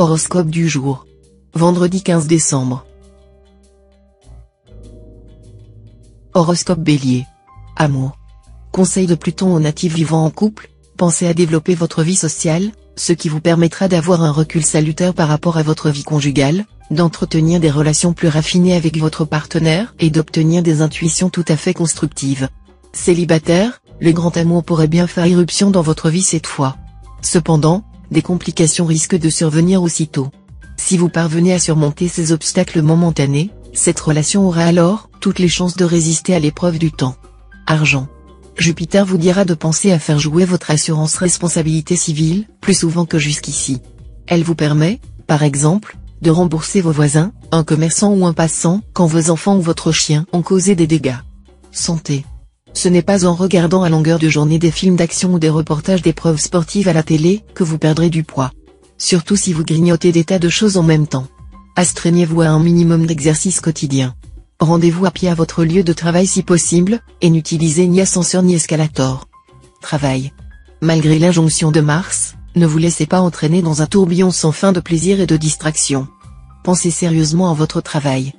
Horoscope du jour. Vendredi 15 décembre. Horoscope Bélier. Amour. Conseil de Pluton aux natifs vivant en couple, pensez à développer votre vie sociale, ce qui vous permettra d'avoir un recul salutaire par rapport à votre vie conjugale, d'entretenir des relations plus raffinées avec votre partenaire et d'obtenir des intuitions tout à fait constructives. Célibataire, le grand amour pourrait bien faire irruption dans votre vie cette fois. Cependant, des complications risquent de survenir aussitôt. Si vous parvenez à surmonter ces obstacles momentanés, cette relation aura alors toutes les chances de résister à l'épreuve du temps. Argent. Jupiter vous dira de penser à faire jouer votre assurance responsabilité civile, plus souvent que jusqu'ici. Elle vous permet, par exemple, de rembourser vos voisins, un commerçant ou un passant, quand vos enfants ou votre chien ont causé des dégâts. Santé. Ce n'est pas en regardant à longueur de journée des films d'action ou des reportages d'épreuves sportives à la télé que vous perdrez du poids. Surtout si vous grignotez des tas de choses en même temps. Astreignez-vous à un minimum d'exercice quotidien. Rendez-vous à pied à votre lieu de travail si possible, et n'utilisez ni ascenseur ni escalator. Travail. Malgré l'injonction de Mars, ne vous laissez pas entraîner dans un tourbillon sans fin de plaisir et de distraction. Pensez sérieusement à votre travail.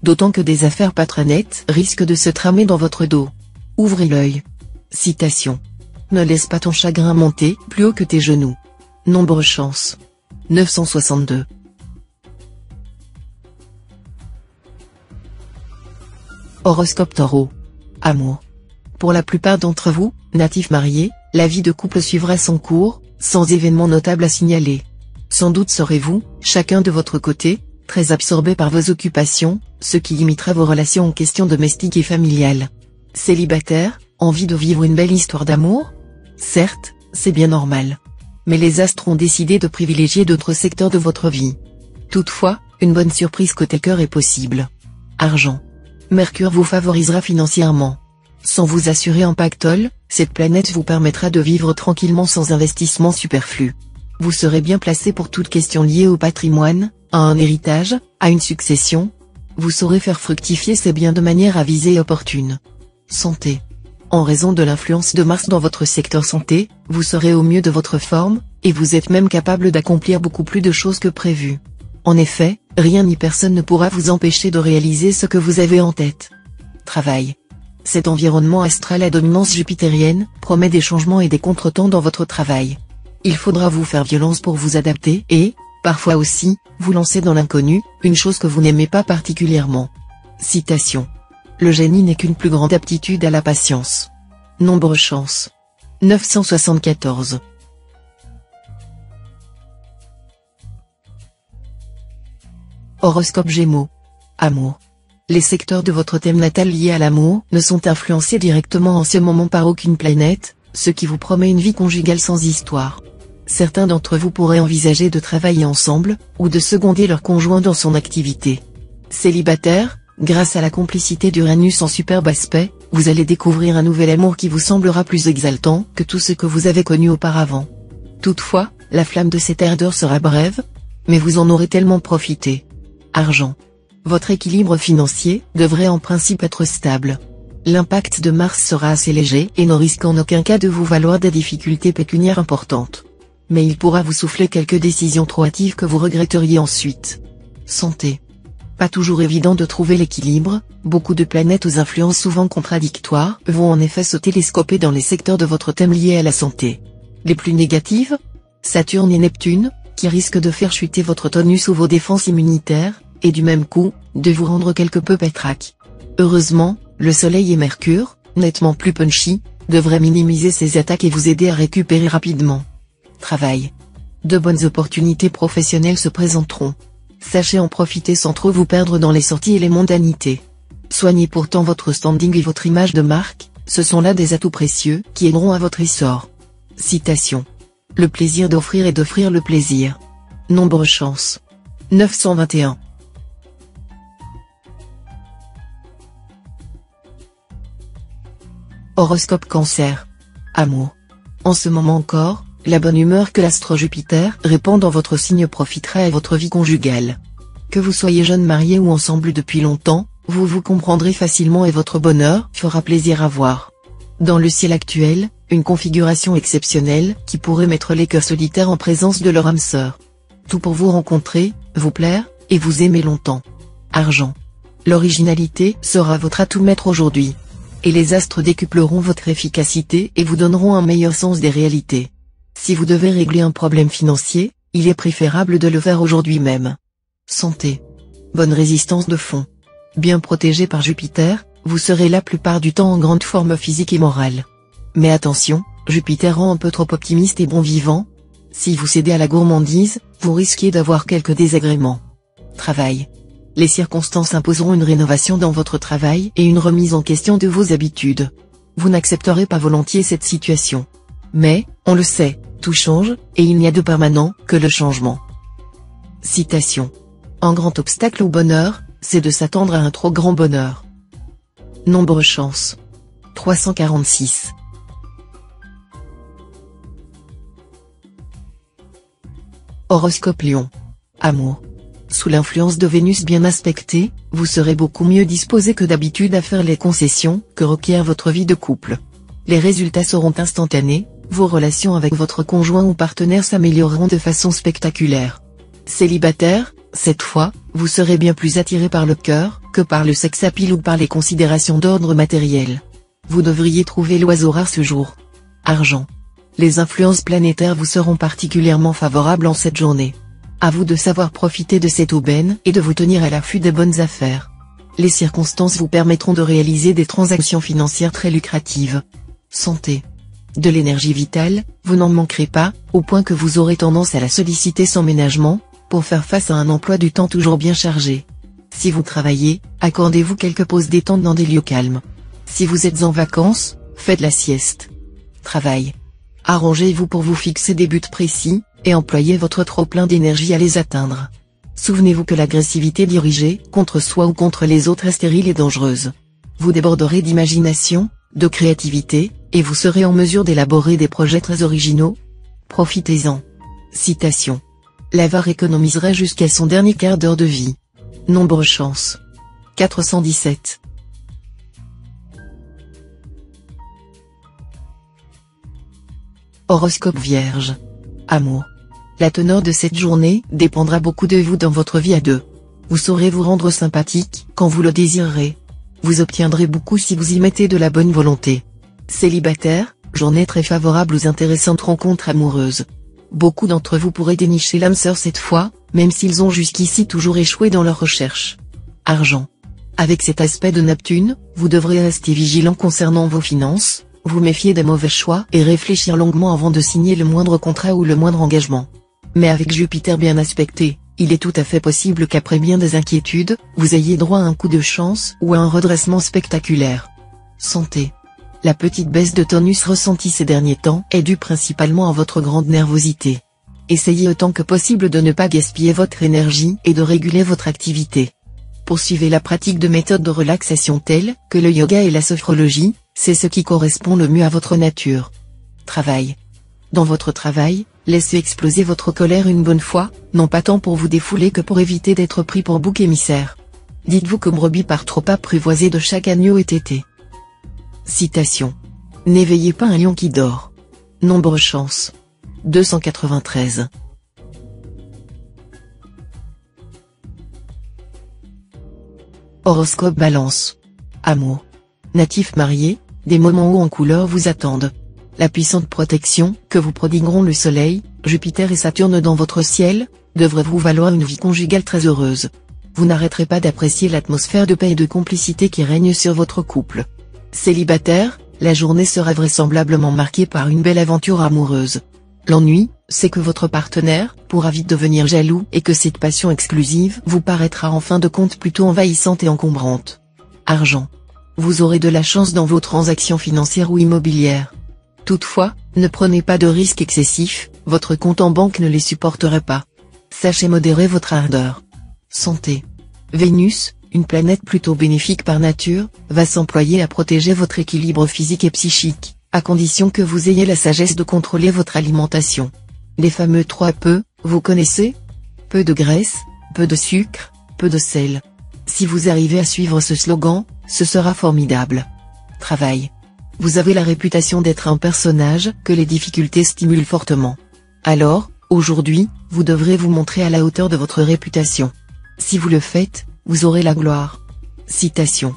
D'autant que des affaires pas très nettes risquent de se tramer dans votre dos. Ouvrez l'œil. Citation. Ne laisse pas ton chagrin monter plus haut que tes genoux. Nombre chance. 962. Horoscope Taureau. Amour. Pour la plupart d'entre vous, natifs mariés, la vie de couple suivra son cours, sans événement notable à signaler. Sans doute serez-vous, chacun de votre côté, très absorbé par vos occupations, ce qui limitera vos relations en questions domestiques et familiales. Célibataire, envie de vivre une belle histoire d'amour? Certes, c'est bien normal. Mais les astres ont décidé de privilégier d'autres secteurs de votre vie. Toutefois, une bonne surprise côté cœur est possible. Argent. Mercure vous favorisera financièrement. Sans vous assurer en pactole, cette planète vous permettra de vivre tranquillement sans investissement superflu. Vous serez bien placé pour toute question liée au patrimoine, à un héritage, à une succession. Vous saurez faire fructifier ces biens de manière avisée et opportune. Santé. En raison de l'influence de Mars dans votre secteur santé, vous serez au mieux de votre forme, et vous êtes même capable d'accomplir beaucoup plus de choses que prévu. En effet, rien ni personne ne pourra vous empêcher de réaliser ce que vous avez en tête. Travail. Cet environnement astral à dominance jupitérienne promet des changements et des contretemps dans votre travail. Il faudra vous faire violence pour vous adapter et, parfois aussi, vous lancer dans l'inconnu, une chose que vous n'aimez pas particulièrement. Citation. Le génie n'est qu'une plus grande aptitude à la patience. Nombre chance. 974. Horoscope Gémeaux. Amour. Les secteurs de votre thème natal liés à l'amour ne sont influencés directement en ce moment par aucune planète, ce qui vous promet une vie conjugale sans histoire. Certains d'entre vous pourraient envisager de travailler ensemble, ou de seconder leur conjoint dans son activité. Célibataire, grâce à la complicité d'Uranus en superbe aspect, vous allez découvrir un nouvel amour qui vous semblera plus exaltant que tout ce que vous avez connu auparavant. Toutefois, la flamme de cette ardeur sera brève, mais vous en aurez tellement profité. Argent. Votre équilibre financier devrait en principe être stable. L'impact de Mars sera assez léger et ne risque en aucun cas de vous valoir des difficultés pécuniaires importantes. Mais il pourra vous souffler quelques décisions trop hâtives que vous regretteriez ensuite. Santé. Pas toujours évident de trouver l'équilibre, beaucoup de planètes aux influences souvent contradictoires vont en effet se télescoper dans les secteurs de votre thème liés à la santé. Les plus négatives? Saturne et Neptune, qui risquent de faire chuter votre tonus ou vos défenses immunitaires, et du même coup, de vous rendre quelque peu pétraque. Heureusement, le Soleil et Mercure, nettement plus punchy, devraient minimiser ces attaques et vous aider à récupérer rapidement. Travail. De bonnes opportunités professionnelles se présenteront. Sachez en profiter sans trop vous perdre dans les sorties et les mondanités. Soignez pourtant votre standing et votre image de marque, ce sont là des atouts précieux qui aideront à votre essor. Citation. Le plaisir d'offrir et d'offrir le plaisir. Nombre chance. 921. Horoscope Cancer. Amour. En ce moment encore, la bonne humeur que l'astre Jupiter répand dans votre signe profitera à votre vie conjugale. Que vous soyez jeune marié ou ensemble depuis longtemps, vous vous comprendrez facilement et votre bonheur fera plaisir à voir. Dans le ciel actuel, une configuration exceptionnelle qui pourrait mettre les cœurs solitaires en présence de leur âme sœur. Tout pour vous rencontrer, vous plaire, et vous aimer longtemps. Argent. L'originalité sera votre atout maître aujourd'hui. Et les astres décupleront votre efficacité et vous donneront un meilleur sens des réalités. Si vous devez régler un problème financier, il est préférable de le faire aujourd'hui même. Santé. Bonne résistance de fond. Bien protégé par Jupiter, vous serez la plupart du temps en grande forme physique et morale. Mais attention, Jupiter rend un peu trop optimiste et bon vivant. Si vous cédez à la gourmandise, vous risquez d'avoir quelques désagréments. Travail. Les circonstances imposeront une rénovation dans votre travail et une remise en question de vos habitudes. Vous n'accepterez pas volontiers cette situation. Mais, on le sait, tout change, et il n'y a de permanent que le changement. Citation. Un grand obstacle au bonheur, c'est de s'attendre à un trop grand bonheur. Nombre chance. 346. Horoscope Lion. Amour. Sous l'influence de Vénus bien aspectée, vous serez beaucoup mieux disposé que d'habitude à faire les concessions que requiert votre vie de couple. Les résultats seront instantanés, vos relations avec votre conjoint ou partenaire s'amélioreront de façon spectaculaire. Célibataire, cette fois, vous serez bien plus attiré par le cœur que par le sex appeal ou par les considérations d'ordre matériel. Vous devriez trouver l'oiseau rare ce jour. Argent. Les influences planétaires vous seront particulièrement favorables en cette journée. À vous de savoir profiter de cette aubaine et de vous tenir à l'affût des bonnes affaires. Les circonstances vous permettront de réaliser des transactions financières très lucratives. Santé. De l'énergie vitale, vous n'en manquerez pas, au point que vous aurez tendance à la solliciter sans ménagement, pour faire face à un emploi du temps toujours bien chargé. Si vous travaillez, accordez-vous quelques pauses détente dans des lieux calmes. Si vous êtes en vacances, faites la sieste. Travail. Arrangez-vous pour vous fixer des buts précis, et employez votre trop-plein d'énergie à les atteindre. Souvenez-vous que l'agressivité dirigée contre soi ou contre les autres est stérile et dangereuse. Vous déborderez d'imagination, de créativité, et vous serez en mesure d'élaborer des projets très originaux. Profitez-en. Citation. L'avare économiserait jusqu'à son dernier quart d'heure de vie. Nombre chance. 417. Horoscope Vierge. Amour. La teneur de cette journée dépendra beaucoup de vous dans votre vie à deux. Vous saurez vous rendre sympathique quand vous le désirerez. Vous obtiendrez beaucoup si vous y mettez de la bonne volonté. Célibataire, journée très favorable aux intéressantes rencontres amoureuses. Beaucoup d'entre vous pourraient dénicher l'âme sœur cette fois, même s'ils ont jusqu'ici toujours échoué dans leur recherche. Argent. Avec cet aspect de Neptune, vous devrez rester vigilant concernant vos finances, vous méfier des mauvais choix et réfléchir longuement avant de signer le moindre contrat ou le moindre engagement. Mais avec Jupiter bien aspecté, il est tout à fait possible qu'après bien des inquiétudes, vous ayez droit à un coup de chance ou à un redressement spectaculaire. Santé. La petite baisse de tonus ressentie ces derniers temps est due principalement à votre grande nervosité. Essayez autant que possible de ne pas gaspiller votre énergie et de réguler votre activité. Poursuivez la pratique de méthodes de relaxation telles que le yoga et la sophrologie, c'est ce qui correspond le mieux à votre nature. Travail. Dans votre travail, laissez exploser votre colère une bonne fois, non pas tant pour vous défouler que pour éviter d'être pris pour bouc émissaire. Dites-vous que brebis par trop apprivoisé de chaque agneau est été. Citation. N'éveillez pas un lion qui dort. Nombre chance. 293. Horoscope Balance. Amour. Natif marié, des moments hauts en couleur vous attendent. La puissante protection que vous prodigueront le Soleil, Jupiter et Saturne dans votre ciel, devrait vous valoir une vie conjugale très heureuse. Vous n'arrêterez pas d'apprécier l'atmosphère de paix et de complicité qui règne sur votre couple. Célibataire, la journée sera vraisemblablement marquée par une belle aventure amoureuse. L'ennui, c'est que votre partenaire pourra vite devenir jaloux et que cette passion exclusive vous paraîtra en fin de compte plutôt envahissante et encombrante. Argent. Vous aurez de la chance dans vos transactions financières ou immobilières. Toutefois, ne prenez pas de risques excessifs, votre compte en banque ne les supporterait pas. Sachez modérer votre ardeur. Santé. Vénus, une planète plutôt bénéfique par nature, va s'employer à protéger votre équilibre physique et psychique, à condition que vous ayez la sagesse de contrôler votre alimentation. Les fameux 3 peu, vous connaissez? Peu de graisse, peu de sucre, peu de sel. Si vous arrivez à suivre ce slogan, ce sera formidable. Travail. Vous avez la réputation d'être un personnage que les difficultés stimulent fortement. Alors, Aujourd'hui, vous devrez vous montrer à la hauteur de votre réputation. Si vous le faites, vous aurez la gloire. Citation.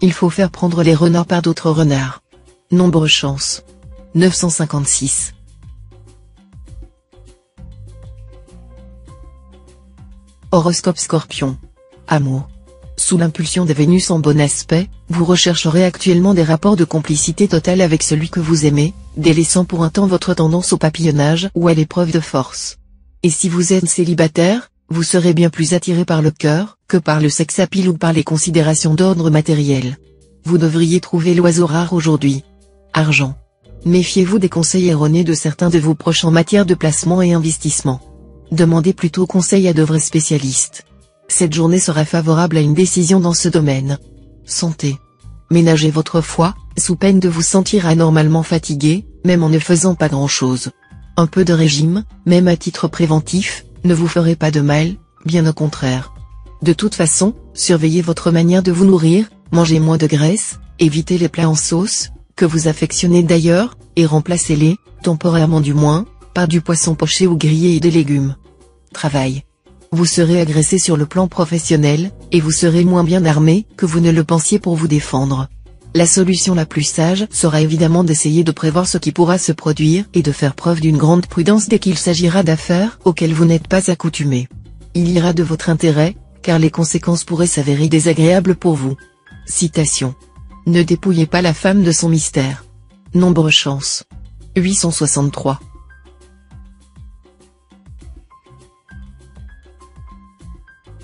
Il faut faire prendre les renards par d'autres renards. Nombre chance. 956. Horoscope Scorpion. Amour. Sous l'impulsion de Vénus en bon aspect, vous rechercherez actuellement des rapports de complicité totale avec celui que vous aimez, délaissant pour un temps votre tendance au papillonnage ou à l'épreuve de force. Et si vous êtes célibataire, vous serez bien plus attiré par le cœur, que par le sex appeal ou par les considérations d'ordre matériel. Vous devriez trouver l'oiseau rare aujourd'hui. Argent. Méfiez-vous des conseils erronés de certains de vos proches en matière de placement et investissement. Demandez plutôt conseil à de vrais spécialistes. Cette journée sera favorable à une décision dans ce domaine. Santé. Ménagez votre foi, sous peine de vous sentir anormalement fatigué, même en ne faisant pas grand-chose. Un peu de régime, même à titre préventif, ne vous ferait pas de mal, bien au contraire. De toute façon, surveillez votre manière de vous nourrir, mangez moins de graisse, évitez les plats en sauce, que vous affectionnez d'ailleurs, et remplacez-les, temporairement du moins, par du poisson poché ou grillé et des légumes. Travail. Vous serez agressé sur le plan professionnel, et vous serez moins bien armé que vous ne le pensiez pour vous défendre. La solution la plus sage sera évidemment d'essayer de prévoir ce qui pourra se produire et de faire preuve d'une grande prudence dès qu'il s'agira d'affaires auxquelles vous n'êtes pas accoutumé. Il ira de votre intérêt, car les conséquences pourraient s'avérer désagréables pour vous. Citation. Ne dépouillez pas la femme de son mystère. Nombre chance. 863.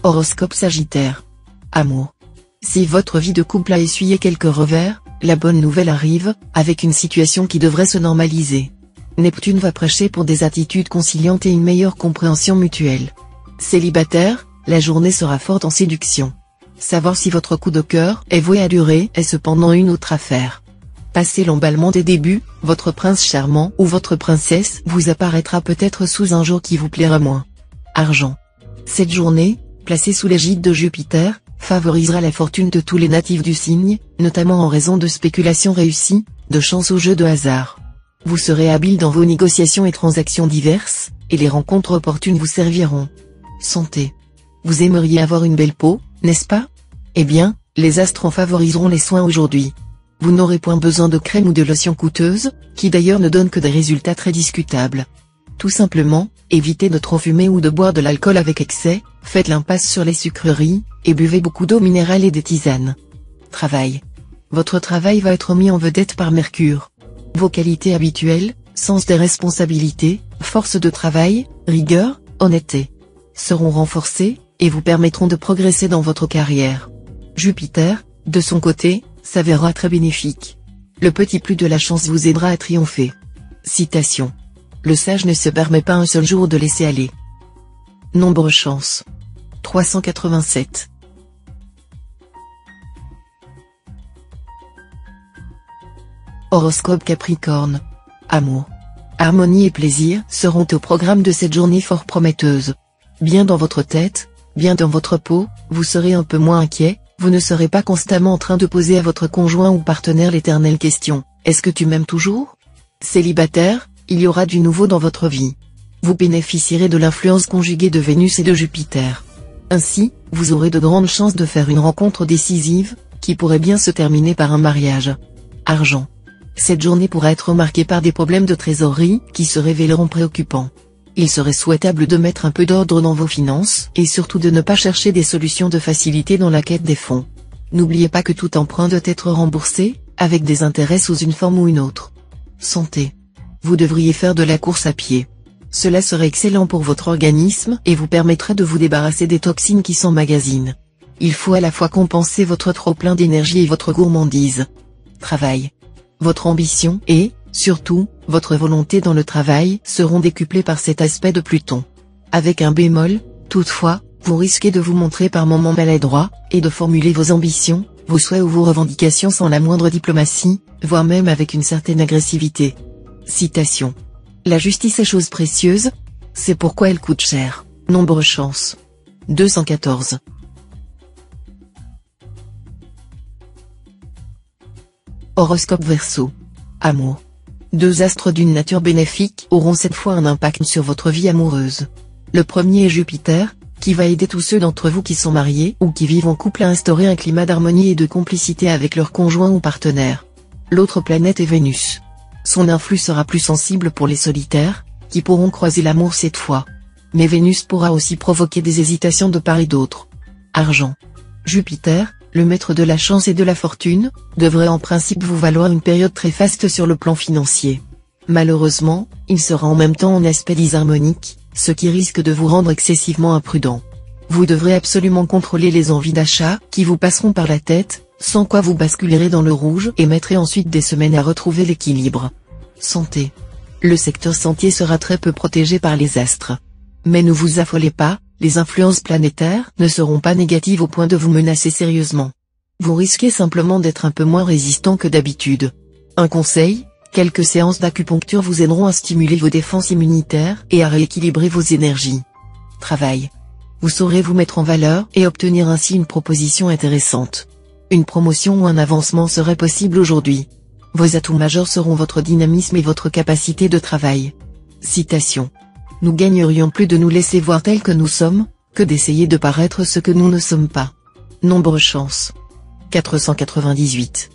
Horoscope Sagittaire. Amour. Si votre vie de couple a essuyé quelques revers, la bonne nouvelle arrive, avec une situation qui devrait se normaliser. Neptune va prêcher pour des attitudes conciliantes et une meilleure compréhension mutuelle. Célibataire, la journée sera forte en séduction. Savoir si votre coup de cœur est voué à durer est cependant une autre affaire. Passé l'emballement des débuts, votre prince charmant ou votre princesse vous apparaîtra peut-être sous un jour qui vous plaira moins. Argent. Cette journée, placée sous l'égide de Jupiter, favorisera la fortune de tous les natifs du signe, notamment en raison de spéculations réussies, de chance au jeu de hasard. Vous serez habile dans vos négociations et transactions diverses, et les rencontres opportunes vous serviront. Santé. Vous aimeriez avoir une belle peau, n'est-ce pas? Eh bien, les astres en favoriseront les soins aujourd'hui. Vous n'aurez point besoin de crème ou de lotion coûteuse, qui d'ailleurs ne donnent que des résultats très discutables. Tout simplement, évitez de trop fumer ou de boire de l'alcool avec excès, faites l'impasse sur les sucreries, et buvez beaucoup d'eau minérale et des tisanes. Travail. Votre travail va être mis en vedette par Mercure. Vos qualités habituelles, sens des responsabilités, force de travail, rigueur, honnêteté, seront renforcées, et vous permettront de progresser dans votre carrière. Jupiter, de son côté, s'avérera très bénéfique. Le petit plus de la chance vous aidera à triompher. Citation. Le sage ne se permet pas un seul jour de laisser aller. Nombre chance. 387. Horoscope Capricorne. Amour. Harmonie et plaisir seront au programme de cette journée fort prometteuse. Bien dans votre tête, bien dans votre peau, vous serez un peu moins inquiet, vous ne serez pas constamment en train de poser à votre conjoint ou partenaire l'éternelle question « Est-ce que tu m'aimes toujours ?» Célibataire, il y aura du nouveau dans votre vie. Vous bénéficierez de l'influence conjuguée de Vénus et de Jupiter. Ainsi, vous aurez de grandes chances de faire une rencontre décisive, qui pourrait bien se terminer par un mariage. Argent. Cette journée pourra être marquée par des problèmes de trésorerie, qui se révéleront préoccupants. Il serait souhaitable de mettre un peu d'ordre dans vos finances, et surtout de ne pas chercher des solutions de facilité dans la quête des fonds. N'oubliez pas que tout emprunt doit être remboursé, avec des intérêts sous une forme ou une autre. Santé. Vous devriez faire de la course à pied. Cela serait excellent pour votre organisme et vous permettrait de vous débarrasser des toxines qui s'emmagasinent. Il faut à la fois compenser votre trop-plein d'énergie et votre gourmandise. Travail. Votre ambition et, surtout, votre volonté dans le travail seront décuplées par cet aspect de Pluton. Avec un bémol, toutefois, vous risquez de vous montrer par moments maladroit, et de formuler vos ambitions, vos souhaits ou vos revendications sans la moindre diplomatie, voire même avec une certaine agressivité. Citation. La justice est chose précieuse, c'est pourquoi elle coûte cher. Nombre chance. 214. Horoscope Verseau. Amour. Deux astres d'une nature bénéfique auront cette fois un impact sur votre vie amoureuse. Le premier est Jupiter, qui va aider tous ceux d'entre vous qui sont mariés ou qui vivent en couple à instaurer un climat d'harmonie et de complicité avec leur conjoint ou partenaire. L'autre planète est Vénus. Son influx sera plus sensible pour les solitaires, qui pourront croiser l'amour cette fois. Mais Vénus pourra aussi provoquer des hésitations de part et d'autre. Argent. Jupiter, le maître de la chance et de la fortune, devrait en principe vous valoir une période très faste sur le plan financier. Malheureusement, il sera en même temps en aspect disharmonique, ce qui risque de vous rendre excessivement imprudent. Vous devrez absolument contrôler les envies d'achat qui vous passeront par la tête, sans quoi vous basculerez dans le rouge et mettrez ensuite des semaines à retrouver l'équilibre. Santé. Le secteur santé sera très peu protégé par les astres. Mais ne vous affolez pas, les influences planétaires ne seront pas négatives au point de vous menacer sérieusement. Vous risquez simplement d'être un peu moins résistant que d'habitude. Un conseil, quelques séances d'acupuncture vous aideront à stimuler vos défenses immunitaires et à rééquilibrer vos énergies. Travail. Vous saurez vous mettre en valeur et obtenir ainsi une proposition intéressante. Une promotion ou un avancement serait possible aujourd'hui. Vos atouts majeurs seront votre dynamisme et votre capacité de travail. Citation. Nous gagnerions plus de nous laisser voir tels que nous sommes, que d'essayer de paraître ce que nous ne sommes pas. Nombre chance. 498.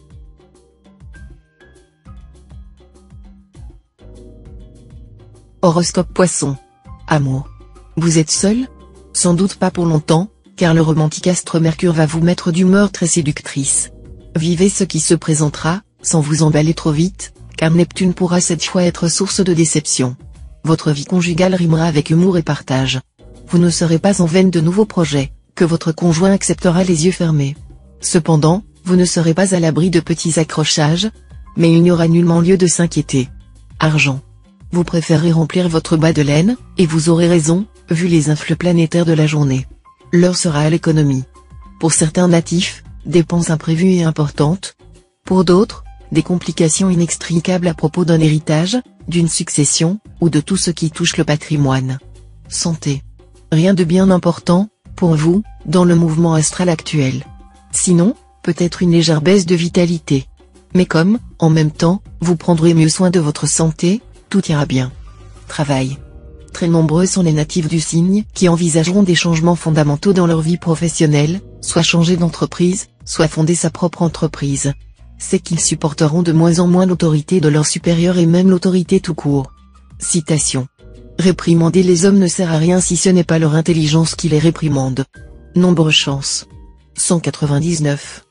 Horoscope Poisson. Amour. Vous êtes seul? Sans doute pas pour longtemps, car le romantique astre Mercure va vous mettre d'humeur très séductrice. Vivez ce qui se présentera, sans vous emballer trop vite, car Neptune pourra cette fois être source de déception. Votre vie conjugale rimera avec humour et partage. Vous ne serez pas en veine de nouveaux projets, que votre conjoint acceptera les yeux fermés. Cependant, vous ne serez pas à l'abri de petits accrochages, mais il n'y aura nullement lieu de s'inquiéter. Argent. Vous préférez remplir votre bas de laine, et vous aurez raison, vu les influx planétaires de la journée. L'heure sera à l'économie. Pour certains natifs, dépenses imprévues et importantes. Pour d'autres, des complications inextricables à propos d'un héritage, d'une succession, ou de tout ce qui touche le patrimoine. Santé. Rien de bien important, pour vous, dans le mouvement astral actuel. Sinon, peut-être une légère baisse de vitalité. Mais comme, en même temps, vous prendrez mieux soin de votre santé, tout ira bien. Travail. Très nombreux sont les natifs du signe qui envisageront des changements fondamentaux dans leur vie professionnelle, soit changer d'entreprise, soit fonder sa propre entreprise. C'est qu'ils supporteront de moins en moins l'autorité de leurs supérieurs et même l'autorité tout court. Citation. Réprimander les hommes ne sert à rien si ce n'est pas leur intelligence qui les réprimande. Nombre chance. 199.